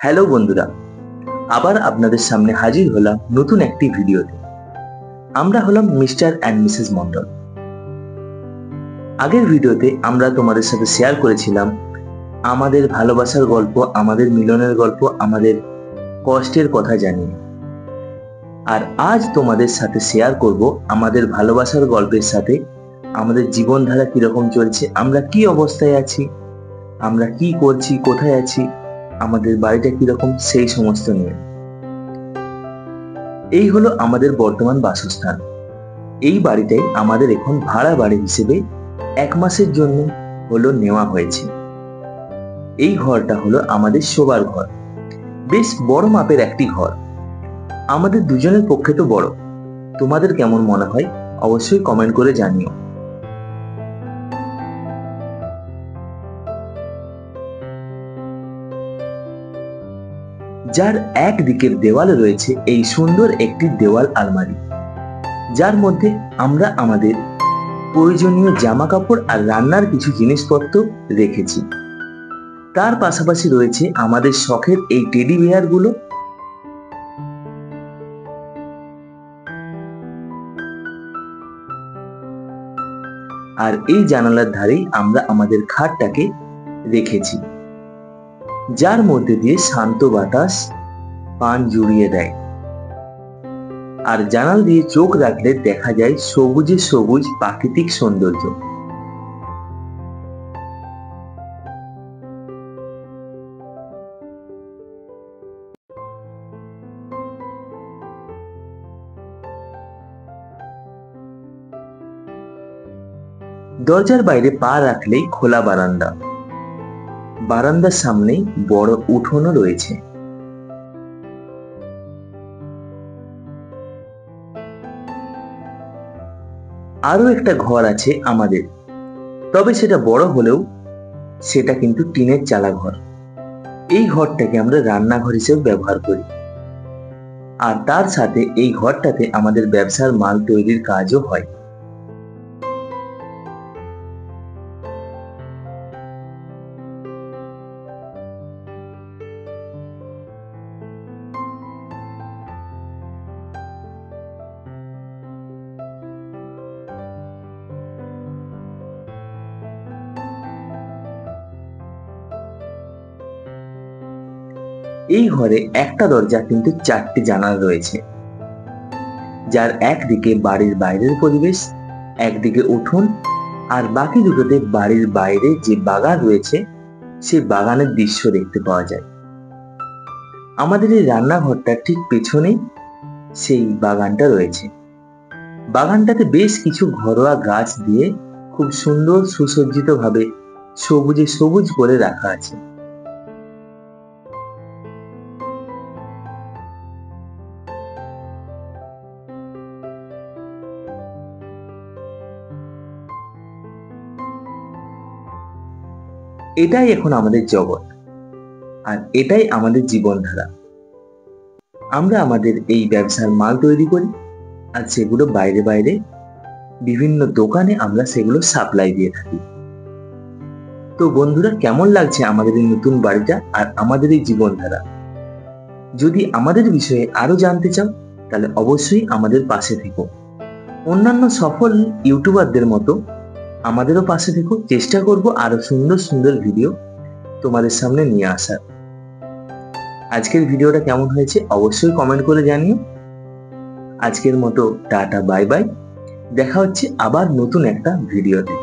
Hello বন্ধুরা, আবার আপনাদের সামনে হাজির হলাম নতুন একটি ভিডিওতে। আমরা হলাম মিস্টার অ্যান্ড মিসেস মন্ডল। আগের ভিডিওতে আমরা তোমাদের সাথে শেয়ার করেছিলাম আমাদের ভালোবাসার গল্প, আমাদের মিলনের গল্প, আমাদের কষ্টের কথা জানিয়ে। আর আজ তোমাদের সাথে শেয়ার করব আমাদের ভালোবাসার গল্পের সাথে আমাদের জীবনধারা কিরকম চলছে, আমরা কি অবস্থায় আছি, আমরা কি করছি, কোথায় আছি, আমাদের বাড়িটা কিরকম, সেই সমস্ত নিয়ে। এই হলো আমাদের বর্তমান বাসস্থান। এই বাড়িটাই আমাদের এখন ভাড়া বাড়ি হিসেবে 1 মাসের জন্য হলো নেওয়া হয়েছে। এই ঘরটা হলো আমাদের শোবার ঘর। বেশ বড় মাপের একটি ঘর। আমাদের দুজনের পক্ষে তো বড়। তোমাদের কেমন মনে হয় অবশ্যই কমেন্ট করে জানিও। যার এক দিকের দেওয়ালে রয়েছে এই সুন্দর একটি দেওয়াল আলমারি, যার মধ্যে আমরা আমাদের প্রয়োজনীয় জামা কাপড় আর রান্নার কিছু জিনিসপত্র রেখেছি। তার পাশাপাশি রয়েছে আমাদের শখের এই টেডি বিয়ার গুলো। আর এই জানালার ধারেই আমরা আমাদের খাটটাকে রেখেছি, যার মধ্যে দিয়ে শান্ত বাতাস প্রাণ জুড়িয়ে দেয়। আর জানালা দিয়ে চোখ রাখলে দেখা যায় সবুজে সবুজ প্রাকৃতিক সৌন্দর্য। দরজার বাইরে পা রাখলেই খোলা বারান্দা। বারান্দার সামনেই বড় উঠোনও রয়েছে। আরো একটা ঘর আছে আমাদের, তবে সেটা বড় হলেও সেটা কিন্তু টিনের চালা ঘর। এই ঘরটাকে আমরা রান্নাঘর হিসেবে ব্যবহার করি। আর তার সাথে এই ঘরটাতে আমাদের ব্যবসার মাল তৈরির কাজও হয়। এই ঘরে একটা দরজা কিন্তু 4টি জানালা রয়েছে, যার একদিকে বাড়ির বাইরের পরিবেশ, একদিকে উঠোন, আর বাকি দুটোতে বাড়ির বাইরে যে বাগান রয়েছে সেই বাগানের দৃশ্য দেখতে পাওয়া যায়। আমাদের এই রান্নাঘরটার ঠিক পেছনেই সেই বাগানটা রয়েছে। বাগানটাতে বেশ কিছু ঘরোয়া গাছ দিয়ে খুব সুন্দর সুসজ্জিত ভাবে সবুজে সবুজ করে রাখা আছে। এটাই এখন আমাদের জগৎ, আর এটাই আমাদের জীবনধারা। আমরা আমাদের এই ব্যবসার মাল তৈরি করি, আর সেগুলো বাইরে বাইরে বিভিন্ন দোকানে আমরা সেগুলো সাপ্লাই দিয়ে থাকি। তো বন্ধুরা, কেমন লাগছে আমাদের এই নতুন বাড়িটা আর আমাদের এই জীবনধারা? যদি আমাদের বিষয়ে আরো জানতে চাও তাহলে অবশ্যই আমাদের পাশে থেকো। অন্যান্য সফল ইউটিউবারদের মতো আমাদেরও পাশে থেকো। চেষ্টা করব আরো সুন্দর সুন্দর ভিডিও তোমাদের সামনে নিয়ে আসার। আজকের ভিডিওটা কেমন হয়েছে অবশ্যই কমেন্ট করে জানিও। আজকের মতো টাটা, বাই বাই। দেখা হচ্ছে আবার নতুন একটা ভিডিওতে।